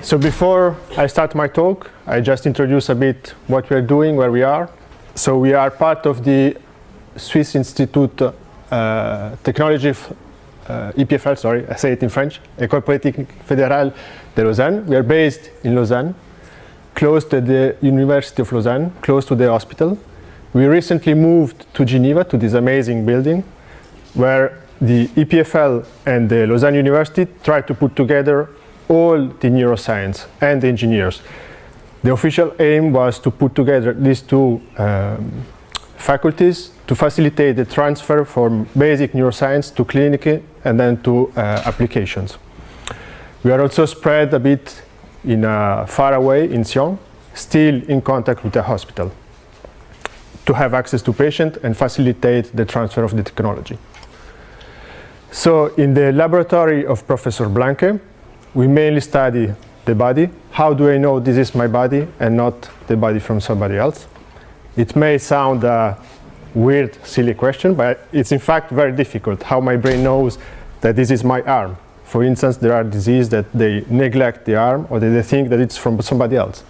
So before I start my talk, I just introduce a bit what we are doing, where we are. So we are part of the Swiss Institute Technology, EPFL, sorry, I say it in French, École Politique Fédérale de Lausanne. We are based in Lausanne, close to the University of Lausanne, close to the hospital. We recently moved to Geneva, to this amazing building, where the EPFL and the Lausanne University try to put together all the neuroscience and the engineers. The official aim was to put together these two faculties to facilitate the transfer from basic neuroscience to clinical and then to applications. We are also spread a bit in far away in Sion, still in contact with the hospital, to have access to patients and facilitate the transfer of the technology. So in the laboratory of Professor Blanke, we mainly study the body. How do I know this is my body and not the body from somebody else? It may sound a weird, silly question, but it's in fact very difficult how my brain knows that this is my arm. For instance, there are diseases that they neglect the arm or that they think that it's from somebody else.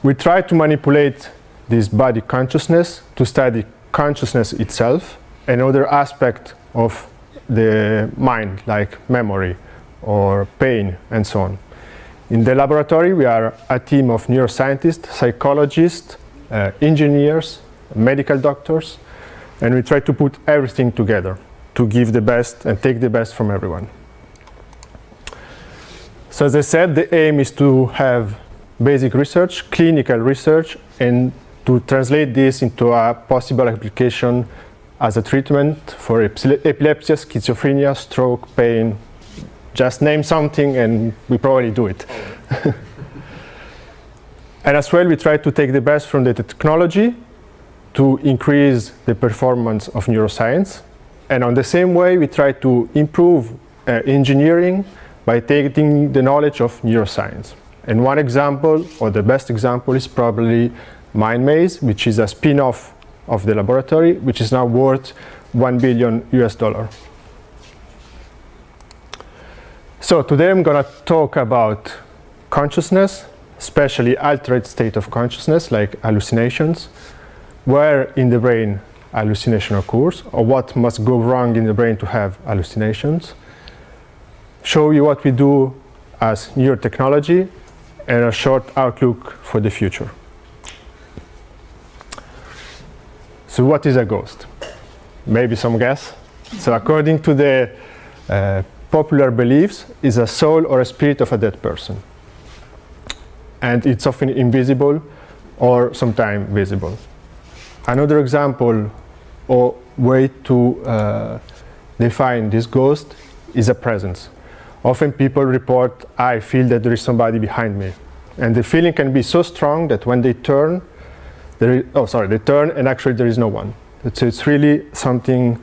We try to manipulate this body consciousness to study consciousness itself and other aspects of the mind, like memory or pain and so on. In the laboratory, we are a team of neuroscientists, psychologists, engineers, medical doctors, and we try to put everything together to give the best and take the best from everyone. So as I said, the aim is to have basic research, clinical research, and to translate this into a possible application as a treatment for epilepsy, schizophrenia, stroke, pain. Just name something and we probably do it. And as well, we try to take the best from the technology to increase the performance of neuroscience. And on the same way, we try to improve engineering by taking the knowledge of neuroscience. And one example, or the best example, is probably MindMaze, which is a spin-off of the laboratory, which is now worth $1 billion US. So today I'm going to talk about consciousness, especially altered state of consciousness like hallucinations, where in the brain hallucination occurs, or what must go wrong in the brain to have hallucinations, show you what we do as neurotechnology, and a short outlook for the future. So what is a ghost? Maybe some guess. So according to the popular beliefs, is a soul or a spirit of a dead person. And it's often invisible or sometimes visible. Another example or way to define this ghost is a presence. Often people report, I feel that there is somebody behind me. And the feeling can be so strong that when they turn, they turn and actually there is no one. So it's really something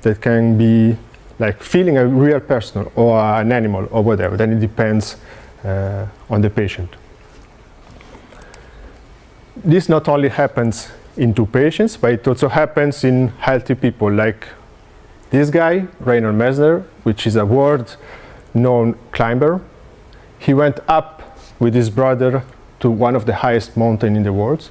that can be like feeling a real person or an animal or whatever. Then it depends on the patient. This not only happens into patients, but it also happens in healthy people, like this guy, Reinhold Messner, which is a world-known climber. He went up with his brother to one of the highest mountains in the world.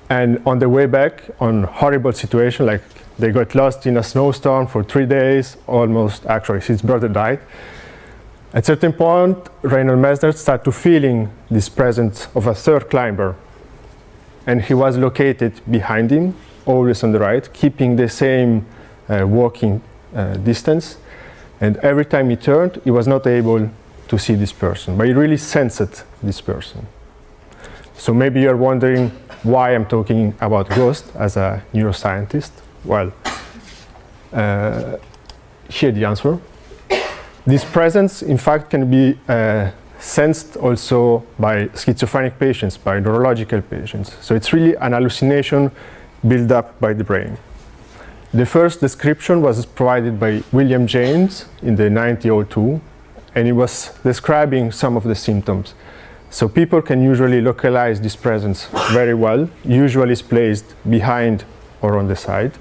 And on the way back, on horrible situation, like they got lost in a snowstorm for 3 days, almost, actually, his brother died. At a certain point, Reinhold Messner started to feeling this presence of a third climber. And he was located behind him, always on the right, keeping the same walking distance. And every time he turned, he was not able to see this person, but he really sensed this person. So maybe you're wondering why I'm talking about ghosts as a neuroscientist. Well, here the answer. This presence, in fact, can be sensed also by schizophrenic patients, by neurological patients. So it's really an hallucination built up by the brain. The first description was provided by William James in the 1902, and he was describing some of the symptoms. So people can usually localize this presence very well. Usually it's placed behind or on the side.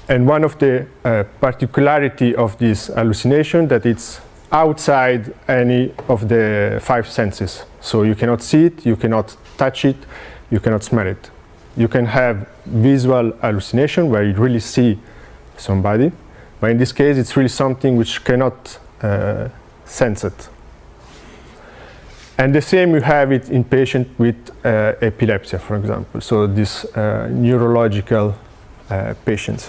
And one of the particularity of this hallucination that it's outside any of the 5 senses. So you cannot see it, you cannot touch it, you cannot smell it. You can have visual hallucination where you really see somebody, but in this case it's really something which cannot sense it. And the same you have it in patients with epilepsy, for example, so these neurological patients.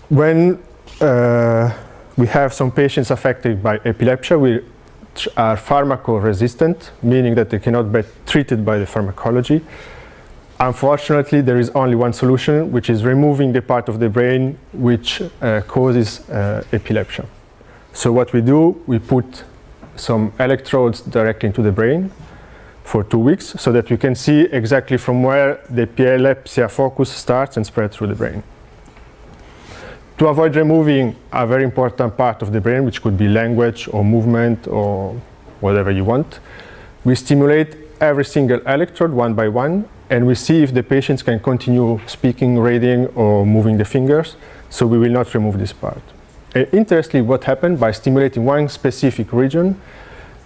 When we have some patients affected by epilepsy which are pharmacoresistant, meaning that they cannot be treated by the pharmacology, unfortunately there is only one solution, which is removing the part of the brain which causes epilepsy. So what we do, we put some electrodes directly into the brain for 2 weeks so that we can see exactly from where the epilepsy focus starts and spreads through the brain. To avoid removing a very important part of the brain, which could be language or movement or whatever you want, we stimulate every single electrode one by one, and we see if the patients can continue speaking, reading, or moving the fingers, so we will not remove this part. Interestingly, what happened by stimulating one specific region,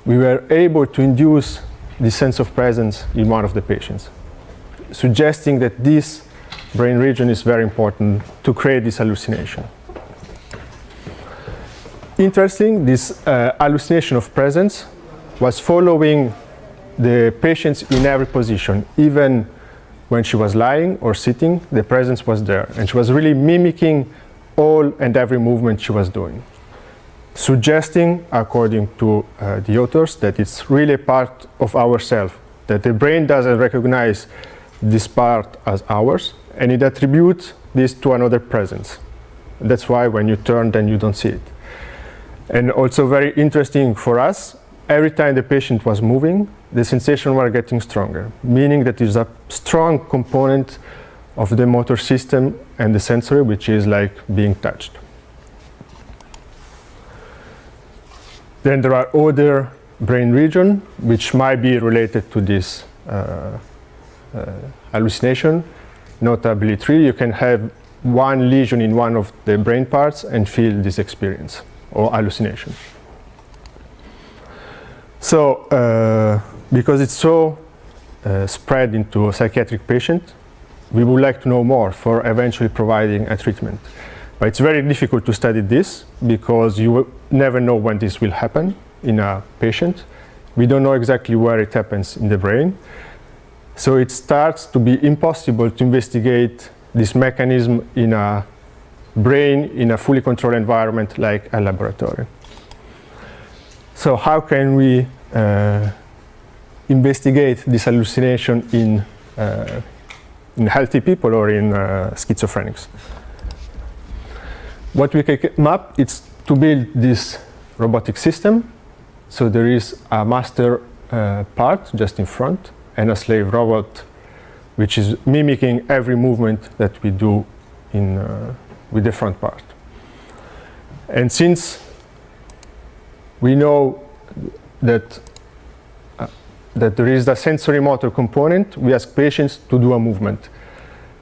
we were able to induce the sense of presence in one of the patients, suggesting that this brain region is very important to create this hallucination. Interesting, this hallucination of presence was following the patients in every position. Even when she was lying or sitting, the presence was there, and she was really mimicking all and every movement she was doing, suggesting, according to the authors, that it's really a part of ourself, that the brain doesn't recognize this part as ours, and it attributes this to another presence. That's why when you turn, then you don't see it. And also very interesting for us, every time the patient was moving, the sensations were getting stronger, meaning that there's a strong component of the motor system and the sensory, which is like being touched. Then there are other brain regions which might be related to this hallucination, notably 3. You can have one lesion in one of the brain parts and feel this experience or hallucination. So, because it's so spread into a psychiatric patient, we would like to know more for eventually providing a treatment. But it's very difficult to study this because you will never know when this will happen in a patient. We don't know exactly where it happens in the brain. So it starts to be impossible to investigate this mechanism in a brain in a fully controlled environment like a laboratory. So how can we investigate this hallucination in healthy people or in schizophrenics? What we can map is to build this robotic system. So there is a master part just in front and a slave robot which is mimicking every movement that we do with the front part. And since we know that there is a sensory motor component, we ask patients to do a movement.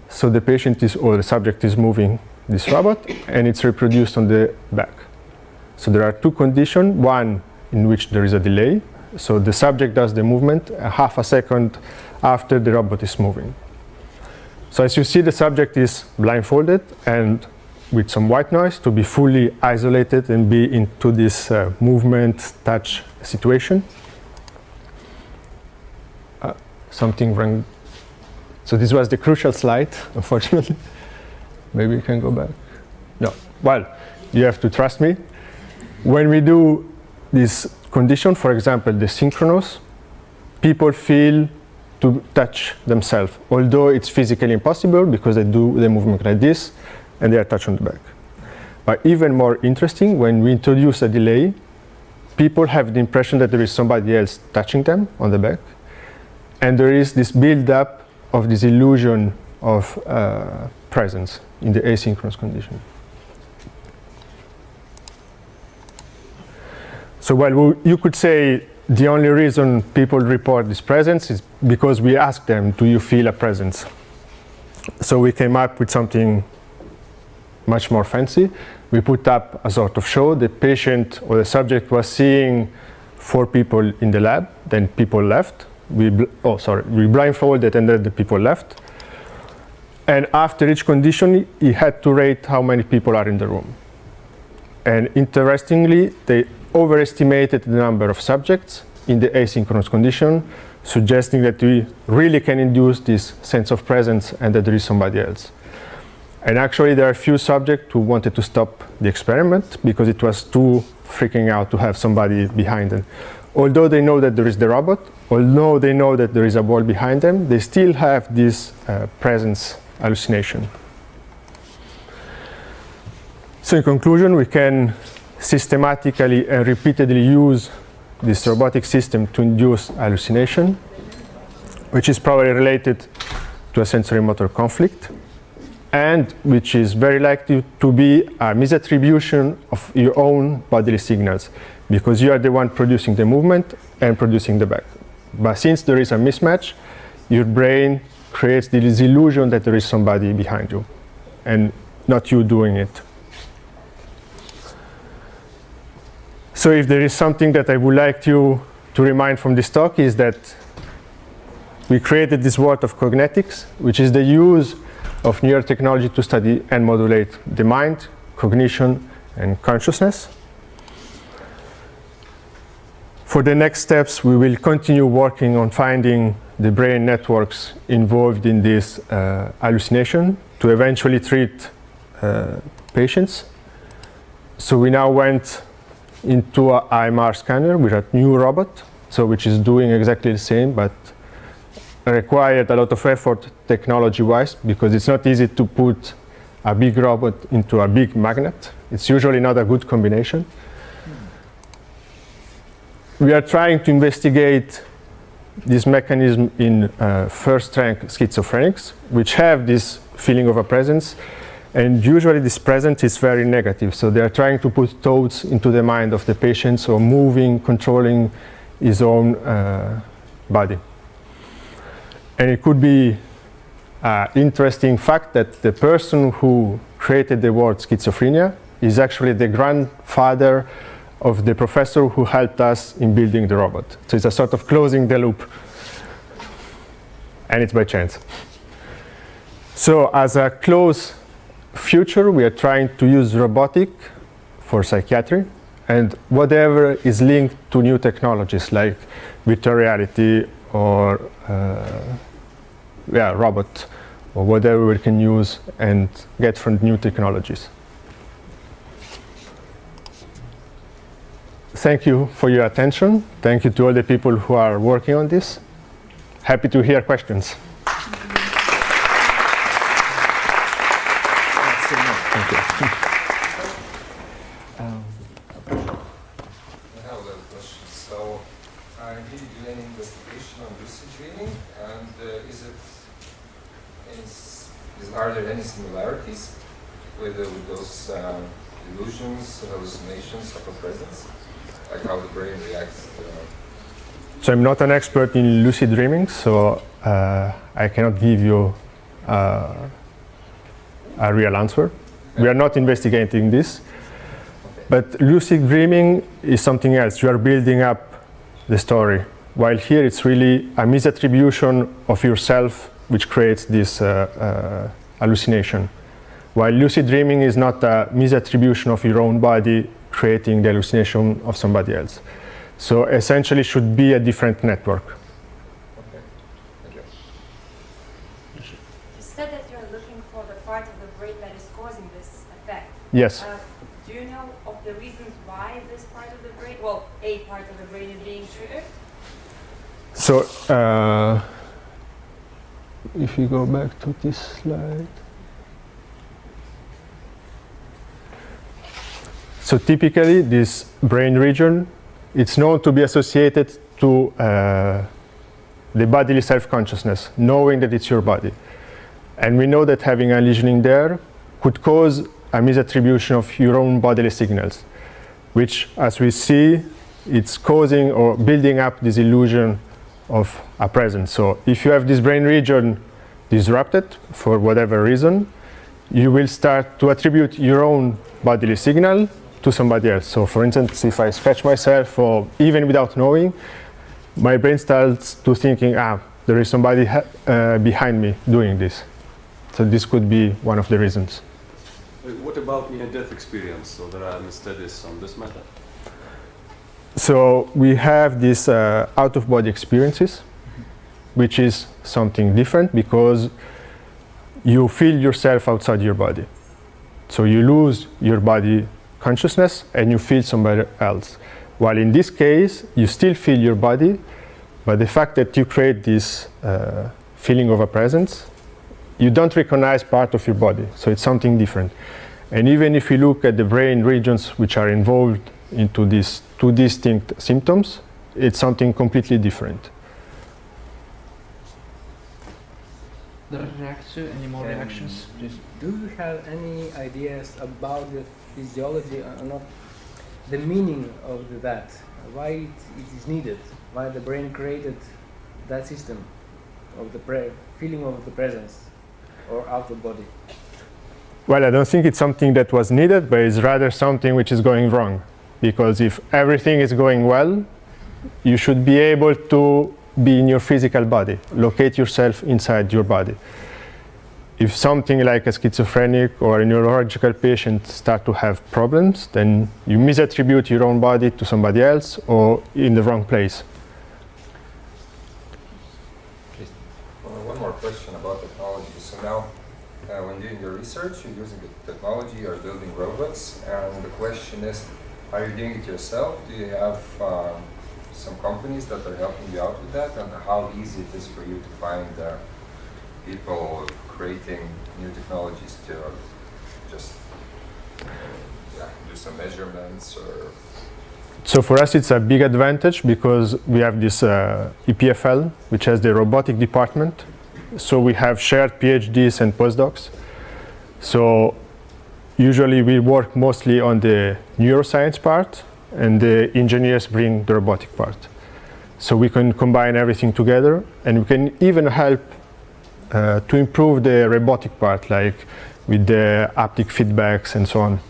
So the patient is, or the subject is moving this robot and it's reproduced on the back. So there are two conditions, one in which there is a delay. So the subject does the movement a half a second after the robot is moving. So as you see, the subject is blindfolded and with some white noise to be fully isolated and be into this movement touch situation. Something wrong. So this was the crucial slide, unfortunately. Maybe you can go back. No, well, you have to trust me. When we do this condition, for example, the synchronous, people feel to touch themselves, although it's physically impossible because they do the movement like this and they are touched on the back. But even more interesting, when we introduce a delay, people have the impression that there is somebody else touching them on the back, and there is this build-up of this illusion of presence in the asynchronous condition. So well, you could say the only reason people report this presence is because we ask them, do you feel a presence? So we came up with something much more fancy. we put up a sort of show. The patient or the subject was seeing 4 people in the lab, then people left. We blindfolded and then the people left. And after each condition, he had to rate how many people are in the room. And interestingly, they overestimated the number of subjects in the asynchronous condition, suggesting that we really can induce this sense of presence and that there is somebody else. And actually, there are a few subjects who wanted to stop the experiment because it was too freaking out to have somebody behind them. Although they know that there is the robot, although they know that there is a wall behind them, they still have this presence hallucination. So in conclusion, we can systematically and repeatedly use this robotic system to induce hallucination, which is probably related to a sensory motor conflict, and which is very likely to be a misattribution of your own bodily signals, because you are the one producing the movement and producing the back. But since there is a mismatch, your brain creates this illusion that there is somebody behind you, and not you doing it. So if there is something that I would like you to remind from this talk is that we created this world of cognetics, which is the use of neurotechnology to study and modulate the mind, cognition, and consciousness. For the next steps, we will continue working on finding the brain networks involved in this hallucination to eventually treat patients. So we now went into an IMR scanner with a new robot, which is doing exactly the same, but required a lot of effort technology-wise, because it's not easy to put a big robot into a big magnet. It's usually not a good combination. We are trying to investigate this mechanism in first-rank schizophrenics, which have this feeling of a presence, and usually this presence is very negative. So they are trying to put thoughts into the mind of the patient, so moving, controlling his own body. And it could be an interesting fact that the person who created the word schizophrenia is actually the grandfather of the professor who helped us in building the robot. So it's a sort of closing the loop. And it's by chance. So as a close future, we are trying to use robotic for psychiatry and whatever is linked to new technologies like virtual reality or robot or whatever we can use and get from new technologies. Thank you for your attention. Thank you to all the people who are working on this. Happy to hear questions. Thank you. I have a question. So, did you do any investigation on lucid dreaming? And are there any similarities with those illusions, hallucinations of a presence? Like how the brain reacts to So I'm not an expert in lucid dreaming, so I cannot give you a real answer. We are not investigating this. But lucid dreaming is something else. You are building up the story. While here it's really a misattribution of yourself which creates this hallucination. While lucid dreaming is not a misattribution of your own body creating the hallucination of somebody else. So essentially should be a different network. Okay. Thank you. You said that you're looking for the part of the brain that is causing this effect. Yes. Do you know of the reasons why this part of the brain, well, a part of the brain is being triggered? So if you go back to this slide. So typically this brain region, it's known to be associated to the bodily self-consciousness, knowing that it's your body. And we know that having a lesion there could cause a misattribution of your own bodily signals, which, as we see, it's causing or building up this illusion of a presence. So if you have this brain region disrupted for whatever reason, you will start to attribute your own bodily signal to somebody else. So for instance, if I scratch myself, or even without knowing, my brain starts to thinking, there is somebody behind me doing this. So this could be one of the reasons. What about near-death experience? So there are studies on this matter? So we have these out-of-body experiences, which is something different because you feel yourself outside your body. So you lose your body consciousness and you feel somebody else. While in this case, you still feel your body, but the fact that you create this feeling of a presence, you don't recognize part of your body, so it's something different. And even if you look at the brain regions which are involved into these two distinct symptoms, it's something completely different. Any more reactions? Please. Do you have any ideas about the physiology or not, the meaning of that? Why it is needed? Why the brain created that system of the feeling of the presence or out of body? Well, I don't think it's something that was needed, but it's rather something which is going wrong. Because if everything is going well, you should be able to be in your physical body, locate yourself inside your body. If something like a schizophrenic or a neurological patient start to have problems, then you misattribute your own body to somebody else or in the wrong place. One more question about technology. So now, when doing your research, you're using the technology, you're building robots, and the question is, are you doing it yourself? Do you have some companies that are helping you out with that, and how easy it is for you to find people creating new technologies to just do some measurements or... So for us it's a big advantage because we have this EPFL, which has the robotic department. So we have shared PhDs and postdocs. So usually we work mostly on the neuroscience part, and the engineers bring the robotic part. So we can combine everything together, and we can even help to improve the robotic part, like with the haptic feedbacks and so on.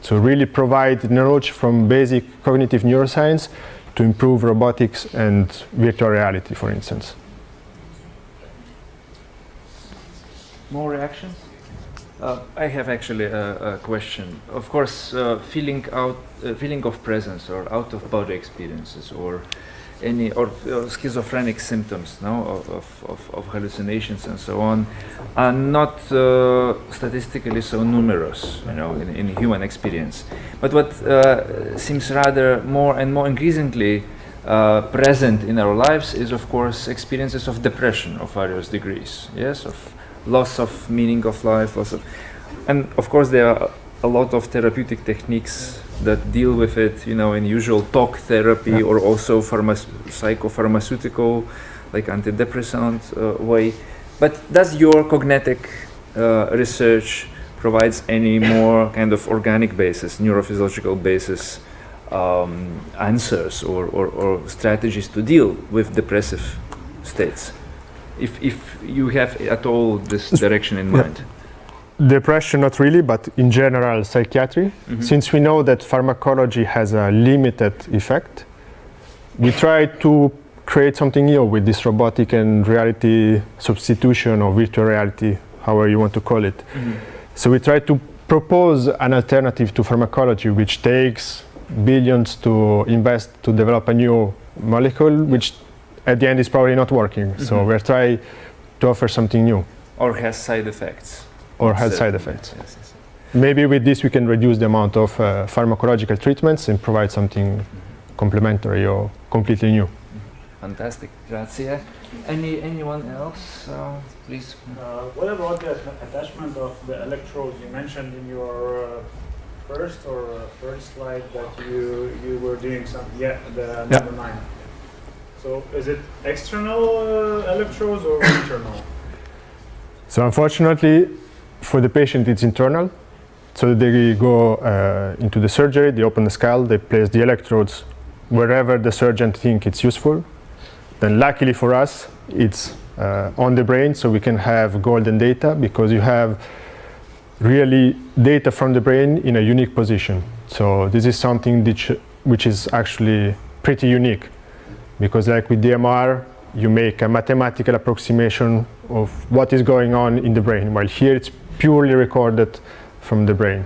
So really provide knowledge from basic cognitive neuroscience to improve robotics and virtual reality, for instance. More reactions? I have actually a question. Of course, feeling of presence or out-of-body experiences or any schizophrenic symptoms, no, of hallucinations and so on, are not statistically so numerous, you know, in human experience. But what seems rather more and more increasingly present in our lives is, of course, experiences of depression of various degrees. Yes, of loss of meaning of life, and of course there are a lot of therapeutic techniques that deal with it, you know, in usual talk therapy or also psychopharmaceutical, like antidepressant way. But does your cognitive research provides any more kind of organic basis, neurophysiological basis answers or strategies to deal with depressive states? If you have at all this direction in mind. Depression, not really, but in general, psychiatry. Mm-hmm. Since we know that pharmacology has a limited effect, we try to create something new with this robotic and reality substitution or virtual reality, however you want to call it. Mm-hmm. So we try to propose an alternative to pharmacology, which takes billions to invest to develop a new molecule, which at the end is probably not working. Mm-hmm. So we're trying to offer something new. Or has side effects. Or has side effects. Yes. Maybe with this we can reduce the amount of pharmacological treatments and provide something complementary or completely new. Fantastic, grazie. Anyone else, please? What about the attachment of the electrodes? You mentioned in your first slide that you were doing some, the number 9. So is it external electrodes or internal? So unfortunately, for the patient, it's internal. So they go into the surgery, they open the skull, they place the electrodes wherever the surgeon thinks it's useful. Then luckily for us, it's on the brain, so we can have golden data because you have really data from the brain in a unique position. So this is something which is actually pretty unique, because like with DMR, you make a mathematical approximation of what is going on in the brain, while here it's purely recorded from the brain.